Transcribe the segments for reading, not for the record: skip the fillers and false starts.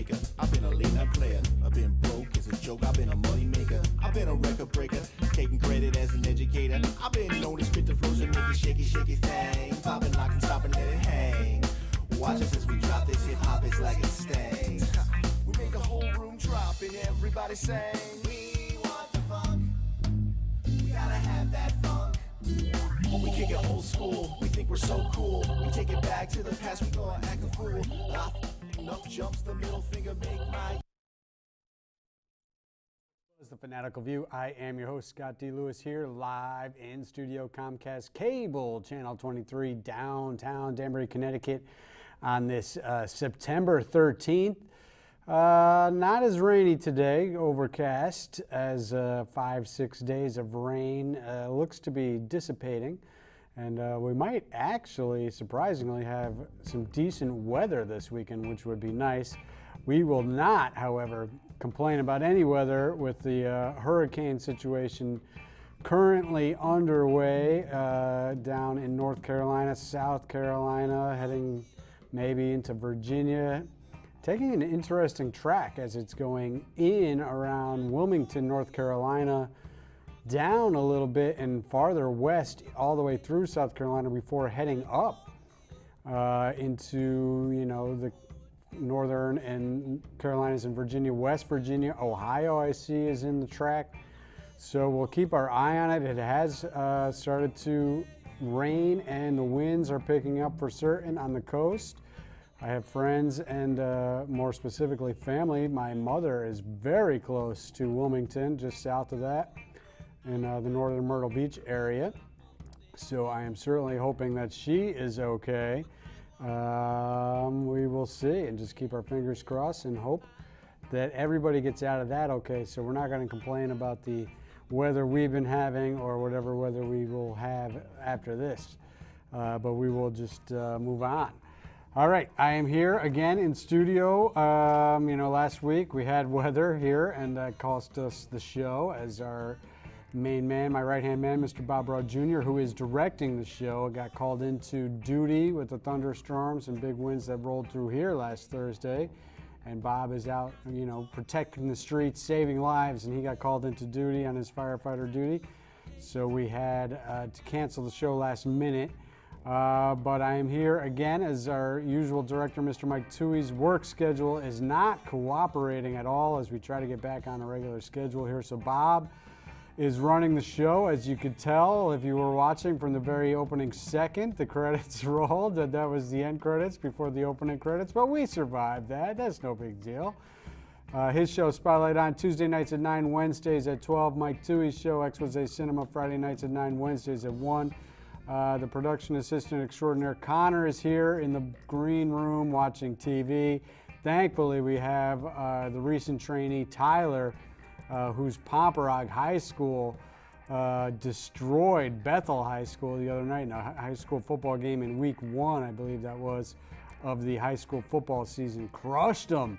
maker. I've been a late night player. I've been broke as a joke. I've been a money maker. I've been a record breaker, taking credit as an educator. I've been known to spit the flows and make it shaky, shaky thing. Popping, lock, and stop and let it hang. Watch us as we drop this hip hop, it's like it stings. We make a whole room drop and everybody sing. We want the funk. We gotta have that funk. When we kick it old school, we think we're so cool. We take it back to the past, we gonna act a fool. Enough jumps, the middle finger make my. This is the Fanatical View. I am your host, Scott D. Lewis, here live in studio Comcast Cable, Channel 23, downtown Danbury, Connecticut, on this September 13th. Not as rainy today, overcast, as 5-6 days of rain looks to be dissipating. And we might actually, surprisingly, have some decent weather this weekend, which would be nice. We will not, however, complain about any weather with the hurricane situation currently underway down in North Carolina, South Carolina, heading maybe into Virginia, taking an interesting track as it's going in around Wilmington, North Carolina, down a little bit and farther west all the way through South Carolina before heading up into, you know, the northern and Carolinas and Virginia, West Virginia, Ohio I see is in the track. So we'll keep our eye on it. It has started to rain and the winds are picking up for certain on the coast. I have friends and more specifically family. My mother is very close to Wilmington, just south of that, in the northern Myrtle Beach area. So I am certainly hoping that she is okay. We will see and just keep our fingers crossed and hope that everybody gets out of that okay. So we're not going to complain about the weather we've been having or whatever weather we will have after this, but we will just move on. All right, I am here again in studio. You know, last week we had weather here and that cost us the show, as our main man, my right-hand man, Mr. Bob Broad Jr., who is directing the show, got called into duty with the thunderstorms and big winds that rolled through here last Thursday. And Bob is out, you know, protecting the streets, saving lives, and he got called into duty on his firefighter duty. So we had to cancel the show last minute. But I am here again as our usual director, Mr. Mike Toohey's work schedule is not cooperating at all as we try to get back on a regular schedule here. So Bob is running the show, as you could tell if you were watching from the very opening second. The credits rolled, and that was the end credits before the opening credits, but we survived that. That's no big deal. His show, Spotlight On, Tuesday nights at 9, Wednesdays at 12. Mike Toohey's show, Expose Cinema, Friday nights at 9, Wednesdays at 1. The production assistant extraordinaire, Connor, is here in the green room watching TV. Thankfully, we have the recent trainee, Tyler, whose Pomperaug High School destroyed Bethel High School the other night in a high school football game in week 1, I believe that was, of the high school football season. Crushed them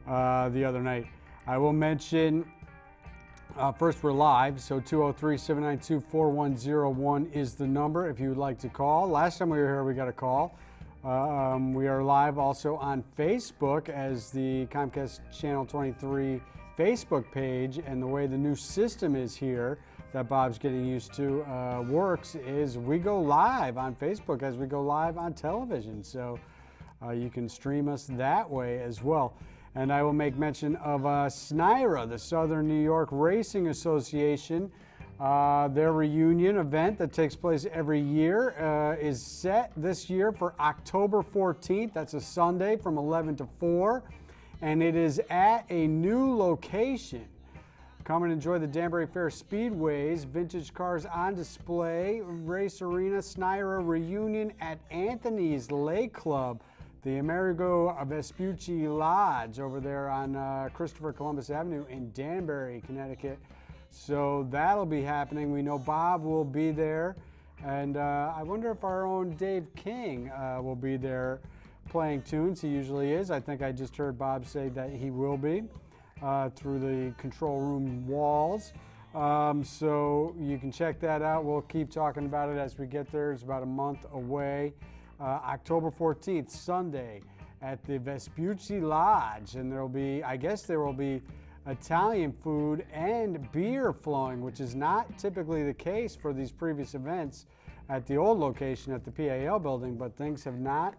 the other night. I will mention, first we're live, so 203-792-4101 is the number if you would like to call. Last time we were here, we got a call. We are live also on Facebook as the Comcast Channel 23 Facebook page, and the way the new system is here that Bob's getting used to works is we go live on Facebook as we go live on television, so you can stream us that way as well. And I will make mention of SNYRA, the Southern New York Racing Association. Their reunion event that takes place every year is set this year for October 14th. That's a Sunday from 11 to 4. And it is at a new location. Come and enjoy the Danbury Fair Speedways, vintage cars on display, race arena, SNYRA reunion at Anthony's Lake Club, the Amerigo Vespucci Lodge over there on Christopher Columbus Avenue in Danbury, Connecticut. So that'll be happening. We know Bob will be there. And I wonder if our own Dave King will be there playing tunes. He usually is. I think I just heard Bob say that he will be through the control room walls. So you can check that out. We'll keep talking about it as we get there. It's about a month away. October 14th, Sunday, at the Vespucci Lodge, and I guess there will be Italian food and beer flowing, which is not typically the case for these previous events at the old location at the PAL building, but things have not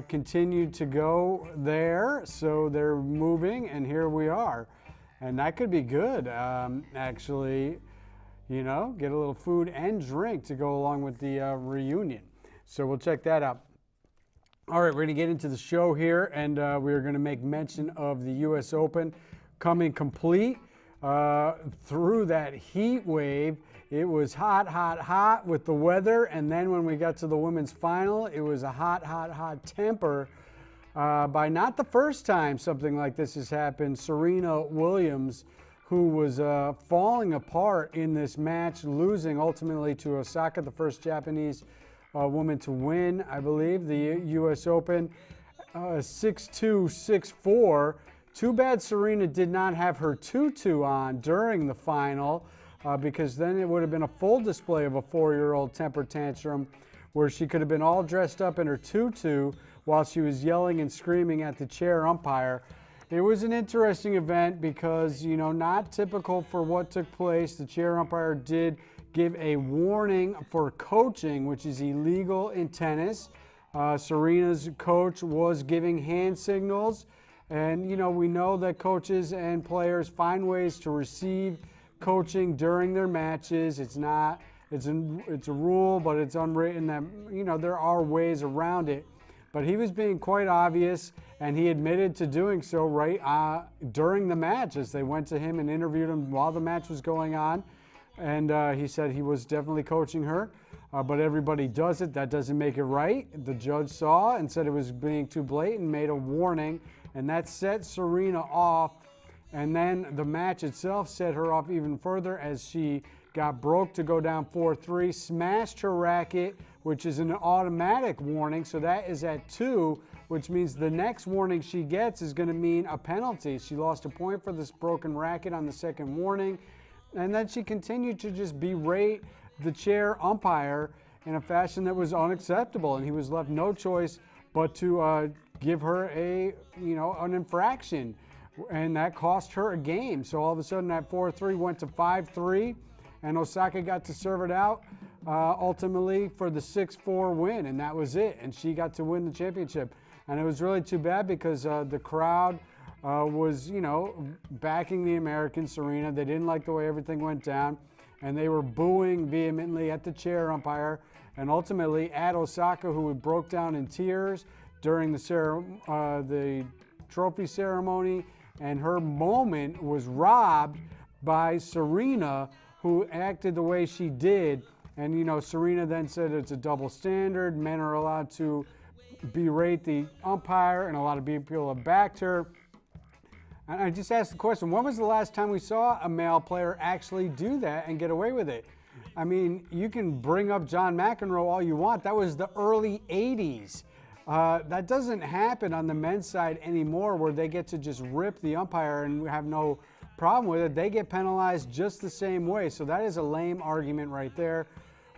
continued to go there, so they're moving, and here we are. And that could be good, actually, get a little food and drink to go along with the reunion. So we'll check that out. All right, we're going to get into the show here, and we're going to make mention of the U.S. Open coming complete through that heat wave. It was hot, hot, hot with the weather, and then when we got to the women's final, it was a hot, hot, hot temper. By not the first time something like this has happened, Serena Williams, who was falling apart in this match, losing ultimately to Osaka, the first Japanese woman to win, I believe, the U.S. Open, 6-2, 6-4. Too bad Serena did not have her tutu on during the final, because then it would have been a full display of a 4-year-old temper tantrum where she could have been all dressed up in her tutu while she was yelling and screaming at the chair umpire. It was an interesting event because, not typical for what took place. The chair umpire did give a warning for coaching, which is illegal in tennis. Serena's coach was giving hand signals, and we know that coaches and players find ways to receive coaching during their matches. It's a rule, but it's unwritten that there are ways around it. But he was being quite obvious, and he admitted to doing so right during the match as they went to him and interviewed him while the match was going on. And he said he was definitely coaching her, but everybody does it. That doesn't make it right. The judge saw and said it was being too blatant, made a warning, and that set Serena off. And then the match itself set her off even further as she got broke to go down 4-3, smashed her racket, which is an automatic warning. So that is at 2, which means the next warning she gets is going to mean a penalty. She lost a point for this broken racket on the second warning. And then she continued to just berate the chair umpire in a fashion that was unacceptable. And he was left no choice but to give her an infraction. And that cost her a game. So all of a sudden that 4-3 went to 5-3. And Osaka got to serve it out ultimately for the 6-4 win, and that was it. And she got to win the championship. And it was really too bad because the crowd was, backing the American Serena. They didn't like the way everything went down, and they were booing vehemently at the chair umpire and ultimately at Osaka, who broke down in tears during the trophy ceremony, and her moment was robbed by Serena, who acted the way she did. And, Serena then said it's a double standard. Men are allowed to berate the umpire, and a lot of people have backed her. And I just asked the question, when was the last time we saw a male player actually do that and get away with it? I mean, you can bring up John McEnroe all you want. That was the early 80s. That doesn't happen on the men's side anymore, where they get to just rip the umpire and have no problem with it. They get penalized just the same way. So that is a lame argument right there.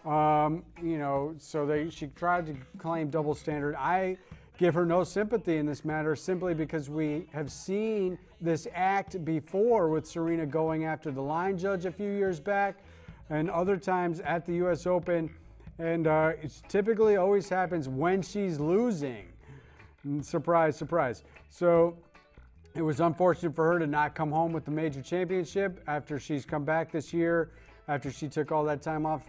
She tried to claim double standard. I give her no sympathy in this matter, simply because we have seen this act before with Serena going after the line judge a few years back and other times at the U.S. Open. And it typically always happens when she's losing. Surprise, surprise. So it was unfortunate for her to not come home with the major championship after she's come back this year. After she took all that time off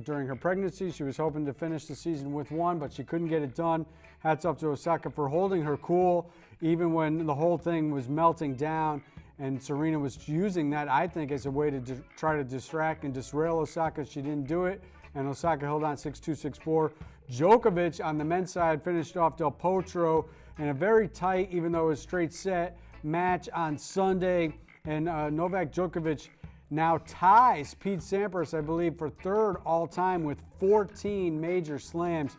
during her pregnancy, she was hoping to finish the season with one, but she couldn't get it done. Hats off to Osaka for holding her cool, even when the whole thing was melting down. And Serena was using that, I think, as a way to try to distract and disrail Osaka. She didn't do it, and Osaka held on 6-2, 6-4. Djokovic on the men's side finished off Del Potro in a very tight, even though it was straight set, match on Sunday. And Novak Djokovic now ties Pete Sampras, I believe, for third all-time with 14 major slams.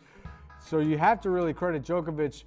So you have to really credit Djokovic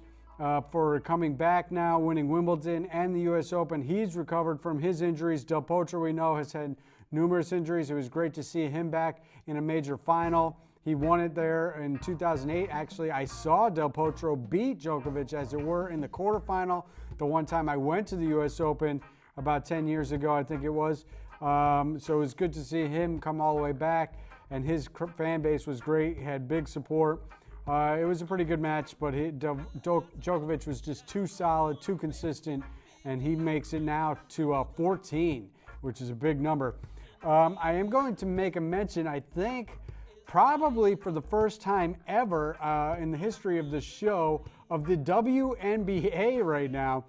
for coming back now, winning Wimbledon and the U.S. Open. He's recovered from his injuries. Del Potro, we know, has had numerous injuries. It was great to see him back in a major final. He won it there in 2008. Actually, I saw Del Potro beat Djokovic, as it were, in the quarterfinal. The one time I went to the U.S. Open about 10 years ago, I think it was. So it was good to see him come all the way back, and his fan base was great. He had big support. It was a pretty good match, but Djokovic was just too solid, too consistent, and he makes it now to 14, which is a big number. I am going to make a mention, I think, probably for the first time ever in the history of the show, of the WNBA right now,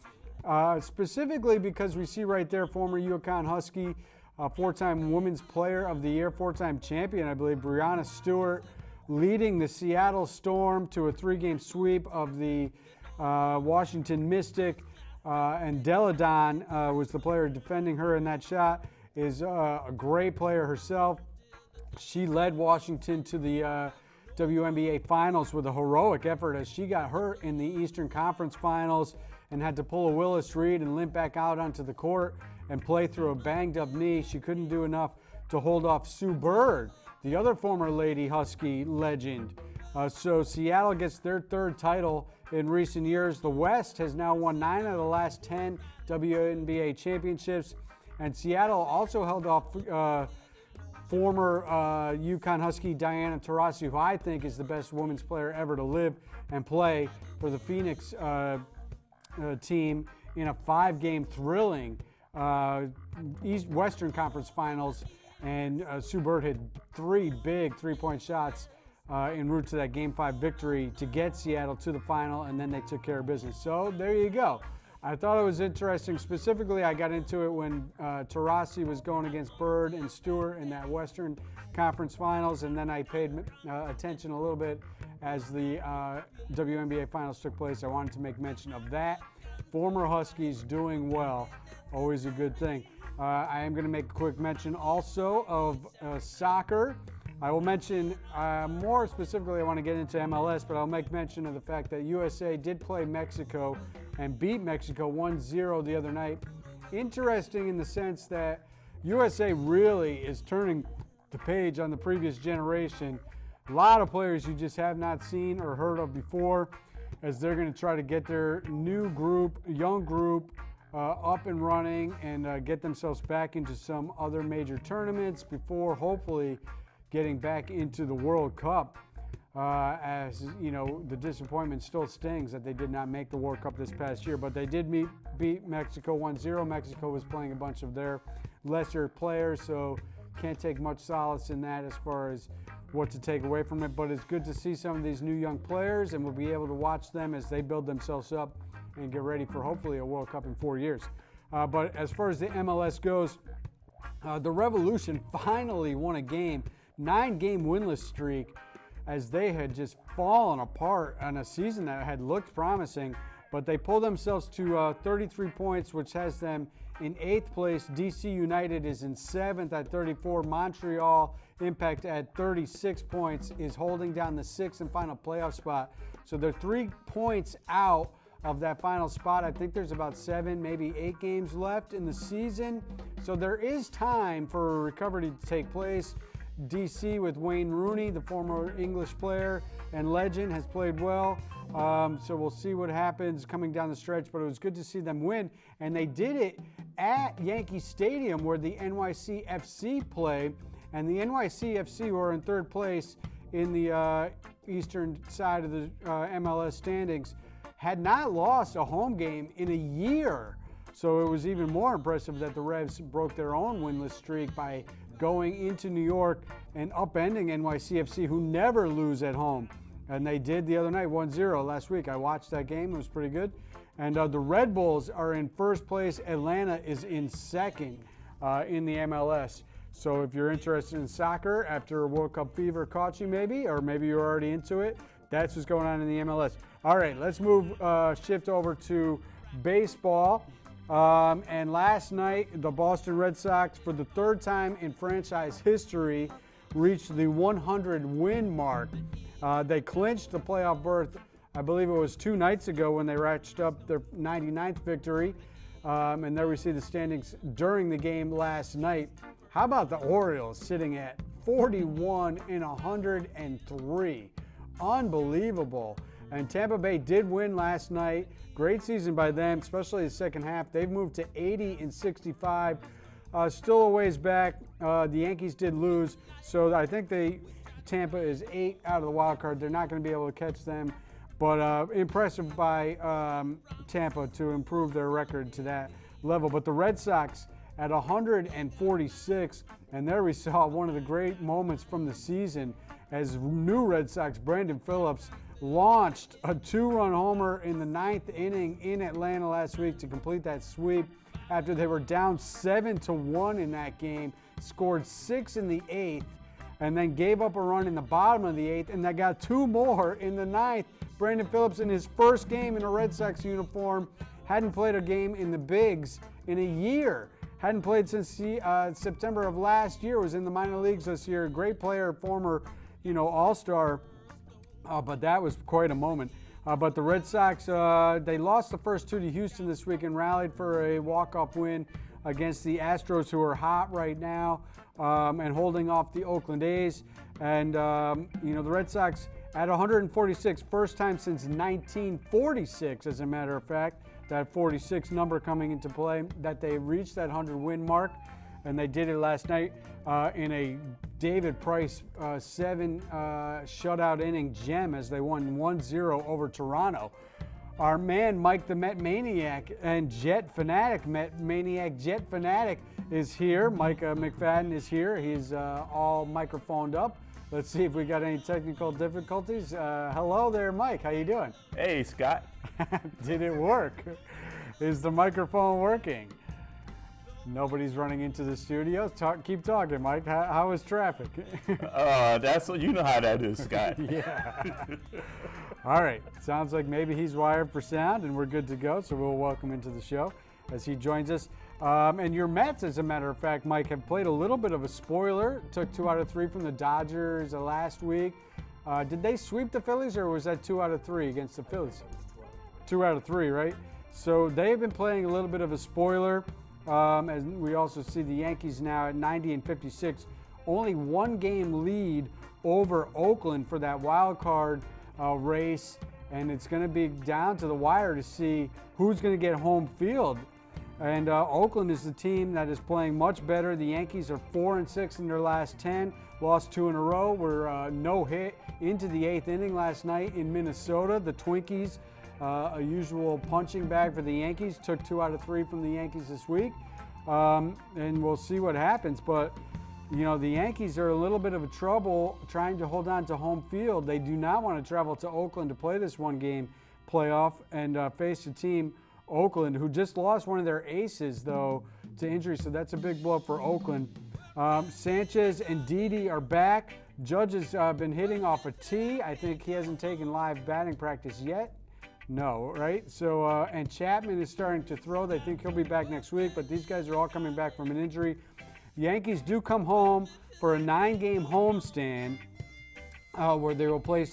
specifically because we see right there former UConn Husky, four-time Women's Player of the Year, four-time champion, I believe, Breanna Stewart, leading the Seattle Storm to a 3-game sweep of the Washington Mystic. And Deladon was the player defending her in that shot, is a great player herself. She led Washington to the WNBA Finals with a heroic effort, as she got hurt in the Eastern Conference Finals and had to pull a Willis Reed and limp back out onto the court and play through a banged-up knee. She couldn't do enough to hold off Sue Bird, the other former Lady Husky legend. So Seattle gets their third title in recent years. The West has now won 9 out of the last 10 WNBA championships. And Seattle also held off former UConn Husky Diana Taurasi, who I think is the best women's player ever to live and play for the Phoenix team, in a 5-game thrilling Western Conference Finals. And Sue Bird had 3 big 3-point shots en route to that Game 5 victory to get Seattle to the final, and then they took care of business. So there you go. I thought it was interesting. Specifically, I got into it when Taurasi was going against Bird and Stewart in that Western Conference Finals, and then I paid attention a little bit as the WNBA Finals took place. I wanted to make mention of that. Former Huskies doing well, always a good thing. I am going to make a quick mention also of soccer. I will mention, more specifically, I want to get into MLS, but I'll make mention of the fact that USA did play Mexico and beat Mexico 1-0 the other night. Interesting in the sense that USA really is turning the page on the previous generation. A lot of players you just have not seen or heard of before, as they're going to try to get their new group, young group, up and running and get themselves back into some other major tournaments before hopefully getting back into the World Cup. As you know, the disappointment still stings that they did not make the World Cup this past year, but they did beat Mexico 1-0. Mexico was playing a bunch of their lesser players, so can't take much solace in that as far as what to take away from it. But it's good to see some of these new young players, and we'll be able to watch them as they build themselves up and get ready for hopefully a World Cup in 4 years. But as far as the MLS goes, the Revolution finally won a game, 9-game winless streak, as they had just fallen apart on a season that had looked promising. But they pulled themselves to 33 points, which has them in 8th place. DC United is in 7th at 34. Montreal Impact at 36 points is holding down the 6th and final playoff spot. So they're 3 points out of that final spot. I think there's about 7, maybe 8 games left in the season. So there is time for a recovery to take place. DC with Wayne Rooney, the former English player and legend, has played well. So we'll see what happens coming down the stretch, but it was good to see them win. And they did it at Yankee Stadium, where the NYCFC play. And the NYCFC were in 3rd place in the eastern side of the MLS standings, had not lost a home game in a year. So it was even more impressive that the Revs broke their own winless streak by going into New York and upending NYCFC, who never lose at home. And they did the other night, 1-0 last week. I watched that game. It was pretty good. And the Red Bulls are in 1st place. Atlanta is in 2nd in the MLS. So if you're interested in soccer after World Cup fever caught you maybe, or maybe you're already into it, that's what's going on in the MLS. All right, let's shift over to baseball. And last night, the Boston Red Sox, for the 3rd time in franchise history, reached the 100-win mark. They clinched the playoff berth, I believe it was 2 nights ago, when they ratcheted up their 99th victory. And there we see the standings during the game last night. How about the Orioles sitting at 41 and 103. Unbelievable. And Tampa Bay did win last night. Great season by them, especially the second half. They've moved to 80 and 65. Still a ways back. The Yankees did lose, so I think Tampa is 8 out of the wild card. They're not going to be able to catch them, but impressive by Tampa to improve their record to that level. But the Red Sox at 146, and there we saw one of the great moments from the season as new Red Sox Brandon Phillips launched a 2-run homer in the 9th inning in Atlanta last week to complete that sweep after they were down 7-1 in that game, scored 6 in the 8th, and then gave up a run in the bottom of the 8th, and they got 2 more in the 9th. Brandon Phillips, in his first game in a Red Sox uniform, hadn't played a game in the bigs in a year. Hadn't played since September of last year, was in the minor leagues this year. Great player, former, all-star, but that was quite a moment. But the Red Sox, they lost the first 2 to Houston this week and rallied for a walk-off win against the Astros, who are hot right now, and holding off the Oakland A's. And, the Red Sox at 146, first time since 1946, as a matter of fact, that 46 number coming into play, that they reached that 100-win mark. And they did it last night in a David Price 7 shutout inning gem as they won 1-0 over Toronto. Our man Mike the Met Maniac and Jet Fanatic, Met Maniac Jet Fanatic, is here. Mike McFadden is here. He's all microphoned up. Let's see if we got any technical difficulties. Hello there, Mike. How you doing? Hey, Scott. Did it work? Is the microphone working? Nobody's running into the studio. Keep talking, Mike. How is traffic? That's what you know how that is, Scott. Yeah. All right. Sounds like maybe he's wired for sound, and we're good to go. So we'll welcome him into the show as he joins us. And your Mets, as a matter of fact, Mike, have played a little bit of a spoiler. Took 2 out of 3 from the Dodgers last week. Did they sweep the Phillies, or was that 2 out of 3 against the Phillies? 2 out of 3, right? So they've been playing a little bit of a spoiler. And we also see the Yankees now at 90 and 56, only 1 game lead over Oakland for that wild card race, and it's going to be down to the wire to see who's going to get home field. And Oakland is the team that is playing much better. The Yankees are 4-6 in their last 10, lost 2 in a row. Were no hit into the 8th inning last night in Minnesota. The Twinkies, a usual punching bag for the Yankees, took 2 out of 3 from the Yankees this week, and we'll see what happens. But the Yankees are a little bit of a trouble trying to hold on to home field. They do not want to travel to Oakland to play this 1-game playoff and face a team, Oakland, who just lost one of their aces though to injury, so that's a big blow for Oakland. Sanchez and Didi are back. Judge has been hitting off a tee. I think he hasn't taken live batting practice yet. No, right? So, and Chapman is starting to throw. They think he'll be back next week, but these guys are all coming back from an injury. Yankees do come home for a 9-game homestand where they will play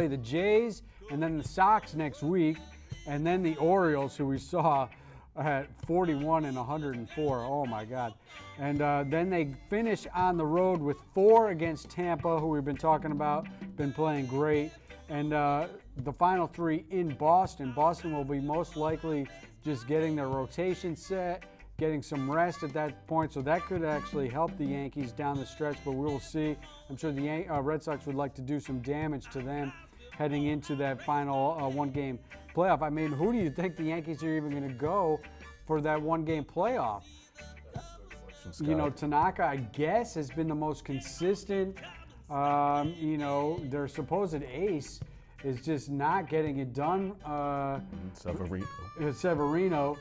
the Jays and then the Sox next week, and then the Orioles, who we saw at 41 and 104. Oh, my God. And then they finish on the road with 4 against Tampa, who we've been talking about, been playing great. And the final 3 in Boston. Boston will be most likely just getting their rotation set, getting some rest at that point. So that could actually help the Yankees down the stretch, but we will see. I'm sure the Red Sox would like to do some damage to them heading into that final 1-game playoff. I mean, who do you think the Yankees are even going to go for that 1-game playoff? Tanaka, I guess, has been the most consistent. Their supposed ace is just not getting it done. Severino.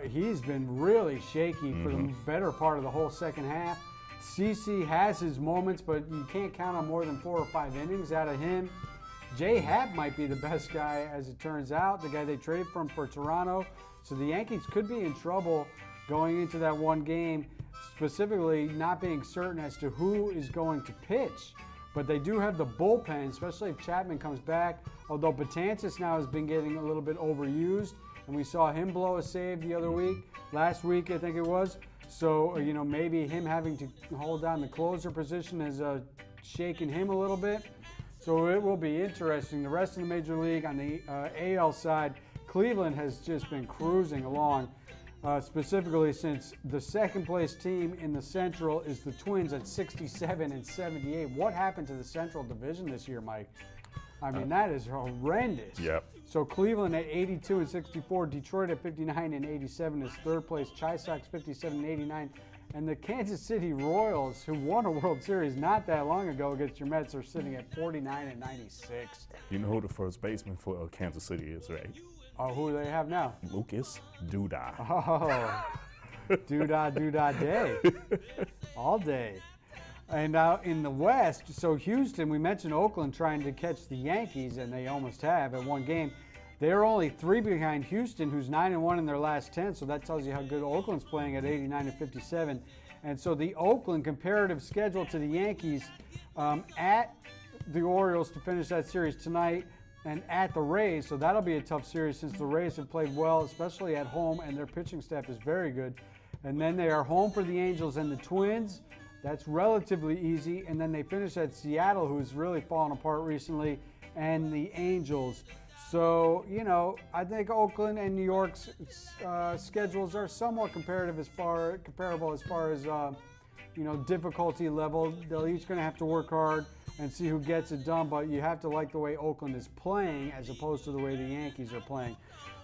He's been really shaky for the better part of the whole second half. CC has his moments, but you can't count on more than 4 or 5 innings out of him. Jay Happ might be the best guy, as it turns out, the guy they traded from for Toronto. So the Yankees could be in trouble going into that 1 game, specifically not being certain as to who is going to pitch. But they do have the bullpen, especially if Chapman comes back, although Betances now has been getting a little bit overused. and we saw him blow a save the other week, last week I think it was. So, maybe him having to hold down the closer position has shaken him a little bit. So it will be interesting. The rest of the Major League on the AL side, Cleveland has just been cruising along, specifically since the second place team in the Central is the Twins at 67 and 78. What happened to the Central Division this year, Mike? I mean, that is horrendous. Yep. So Cleveland at 82 and 64, Detroit at 59 and 87 is third place, Chi Sox 57 and 89, and the Kansas City Royals, who won a World Series not that long ago against your Mets, are sitting at 49 and 96. You know who the first baseman for Kansas City is, right? Oh, who do they have now? Lucas Duda. Oh, doodah day, all day. And in the West, so Houston, we mentioned Oakland trying to catch the Yankees, and they almost have at one game. They're only 3 behind Houston, who's 9-1 in their last 10, so that tells you how good Oakland's playing at 89 and 57. And so the Oakland comparative schedule to the Yankees at the Orioles to finish that series tonight, and at the Rays, so that'll be a tough series since the Rays have played well, especially at home, and their pitching staff is very good. And then they are home for the Angels and the Twins. That's relatively easy. And then they finish at Seattle, who's really fallen apart recently, and the Angels. So, I think Oakland and New York's schedules are somewhat comparable as far as difficulty level. They're each going to have to work hard and see who gets it done, but you have to like the way Oakland is playing as opposed to the way the Yankees are playing.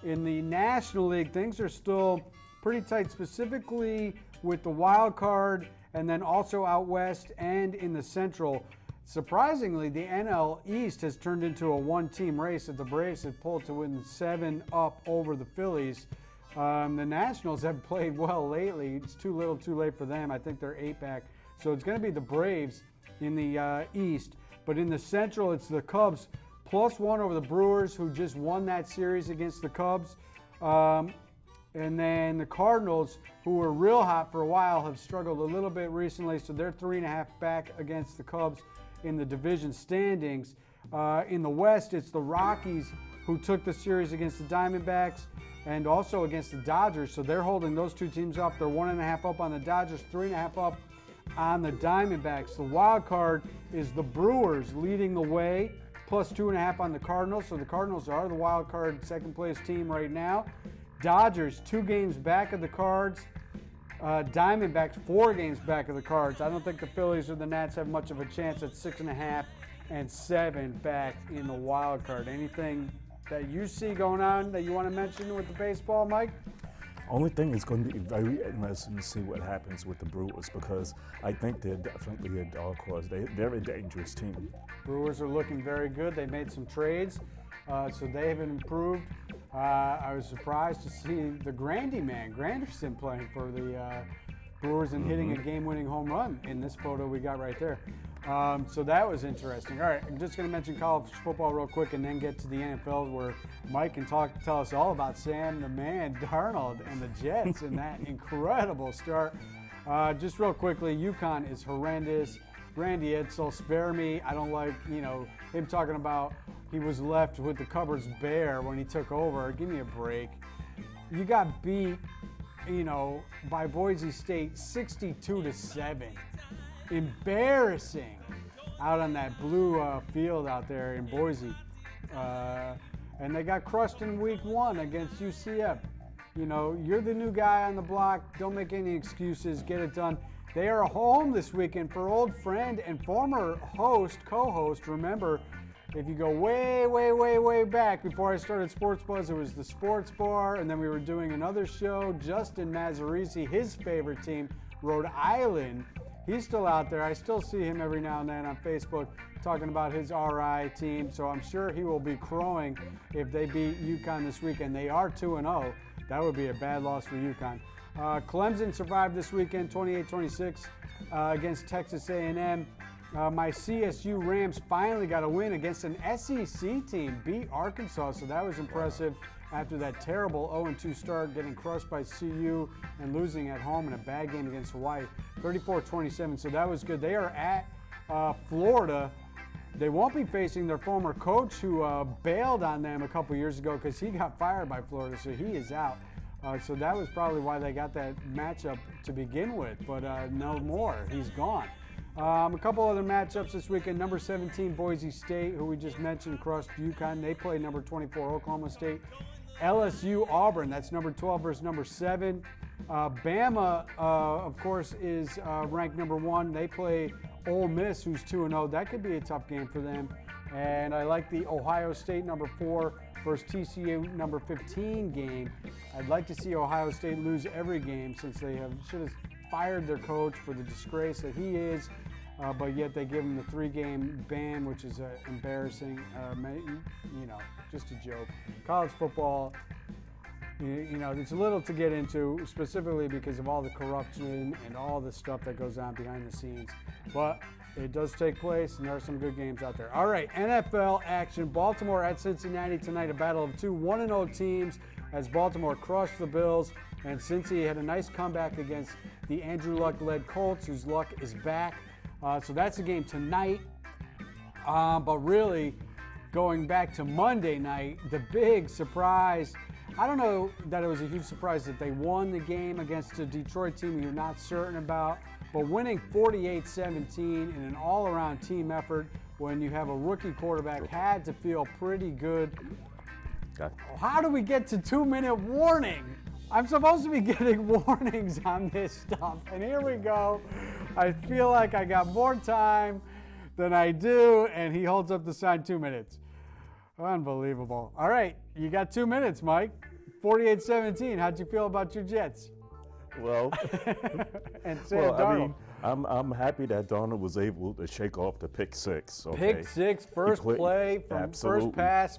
In the National League, things are still pretty tight, specifically with the wild card and then also out west and in the Central. Surprisingly, the NL East has turned into a one-team race that the Braves have pulled to win 7 up over the Phillies. The Nationals have played well lately. It's too little, too late for them. I think they're 8 back. So it's going to be the Braves in the East. But in the Central, it's the Cubs +1 over the Brewers, who just won that series against the Cubs. And then the Cardinals, who were real hot for a while, have struggled a little bit recently, so they're 3.5 back against the Cubs in the division standings. In the West, it's the Rockies, who took the series against the Diamondbacks and also against the Dodgers, so they're holding those two teams up. They're 1.5 up on the Dodgers, 3.5 up on the Diamondbacks. The wild card is the Brewers leading the way, +2.5 on the Cardinals, so the Cardinals are the wild card second place team right now. Dodgers 2 games back of the Cards. Diamondbacks 4 games back of the Cards. I don't think the Phillies or the Nats have much of a chance at 6.5 and 7 back in the wild card. Anything that you see going on that you want to mention with the baseball, Mike? Only thing is going to be very interesting to see what happens with the Brewers, because I think they're definitely a dark horse. They're a dangerous team. Brewers are looking very good. They made some trades, so they have improved. I was surprised to see the Grandy man, Granderson, playing for the Brewers and hitting a game-winning home run in this photo we got right there. So that was interesting. All right, I'm just going to mention college football real quick and then get to the NFL, where Mike can tell us all about Sam the Man Darnold and the Jets and that incredible start. Just real quickly, UConn is horrendous. Randy Edsall, spare me. I don't like, him talking about he was left with the cupboards bare when he took over. Give me a break. You got beat, by Boise State 62-7. Embarrassing out on that blue field out there in Boise. And they got crushed in week 1 against UCF. You're the new guy on the block. Don't make any excuses. Get it done. They are home this weekend for old friend and former co-host. Remember, if you go way, way, way, way back before I started Sports Buzz, it was the Sports Bar, and then we were doing another show. Justin Mazzarisi, his favorite team, Rhode Island. He's still out there. I still see him every now and then on Facebook talking about his RI team, so I'm sure he will be crowing if they beat UConn this weekend. They are 2-0. That would be a bad loss for UConn. Clemson survived this weekend, 28-26 against Texas A&M. My CSU Rams finally got a win against an SEC team, beat Arkansas, so that was impressive after that terrible 0-2 start, getting crushed by CU and losing at home in a bad game against Hawaii, 34-27, so that was good. They are at Florida They won't be facing their former coach who bailed on them a couple years ago because he got fired by Florida, so he is out. So that was probably why they got that matchup to begin with, but no more. He's gone. A couple other matchups this weekend. Number 17, Boise State, who we just mentioned, crushed UConn. They play number 24, Oklahoma State. LSU, Auburn, that's number 12 versus number 7. Bama, of course, is ranked number 1. They play Ole Miss, who's 2-0. That could be a tough game for them. And I like the Ohio State number 4 versus TCU number 15 game. I'd like to see Ohio State lose every game since they should have fired their coach for the disgrace that he is, but yet they give him the 3-game ban, which is embarrassing. Just a joke. College football, it's a little to get into, specifically because of all the corruption and all the stuff that goes on behind the scenes. But it does take place, and there are some good games out there. All right, NFL action. Baltimore at Cincinnati tonight, a battle of two 1-0 teams as Baltimore crushed the Bills, and Cincy had a nice comeback against the Andrew Luck-led Colts, whose luck is back. So that's a game tonight. But really, going back to Monday night, the big surprise, I don't know that it was a huge surprise that they won the game against a Detroit team you're not certain about, but winning 48-17 in an all-around team effort when you have a rookie quarterback had to feel pretty good. Okay. How do we get to 2-minute warning? I'm supposed to be getting warnings on this stuff, and here we go. I feel like I got more time than I do, and he holds up the sign 2 minutes. Unbelievable. All right, you got 2 minutes, Mike. 48-17. How'd you feel about your Jets? Well, and Sam Darnold. I'm happy that Darnold was able to shake off the pick six. Okay? Pick six, first play from Absolutely. first pass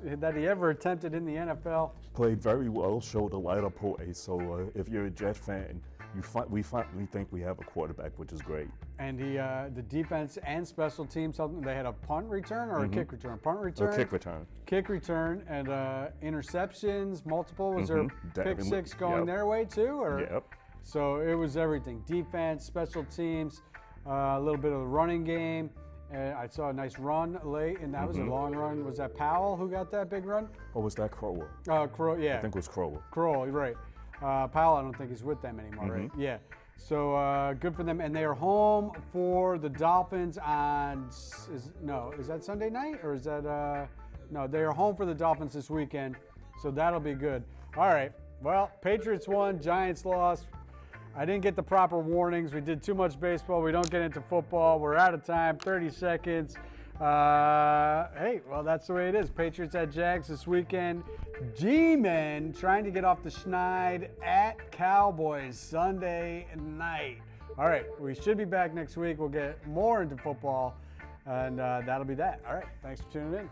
that he ever attempted in the NFL. Played very well, showed a light of poise. So if you're a Jet fan, we think we have a quarterback, which is great. And the defense and special teams, they had a punt return or a kick return? Punt return? A kick return. Kick return and interceptions, multiple. Was there pick six going their way too? Or? Yep. So it was everything. Defense, special teams, a little bit of the running game. I saw a nice run late, and that was a long run. Was that Powell who got that big run? Or was that Crowell? Crowell, yeah. I think it was Crowell. Crowell, right. Powell, I don't think he's with them anymore, right? Yeah. So good for them. And they are home for the Dolphins on, is that Sunday night? Or is that, no, they are home for the Dolphins this weekend. So that'll be good. All right. Well, Patriots won, Giants lost. I didn't get the proper warnings. We did too much baseball. We don't get into football. We're out of time, 30 seconds. Hey, well, that's the way it is. Patriots at Jags this weekend. G-Men trying to get off the schneid at Cowboys Sunday night. All right, we should be back next week. We'll get more into football, and that'll be that. All right, thanks for tuning in.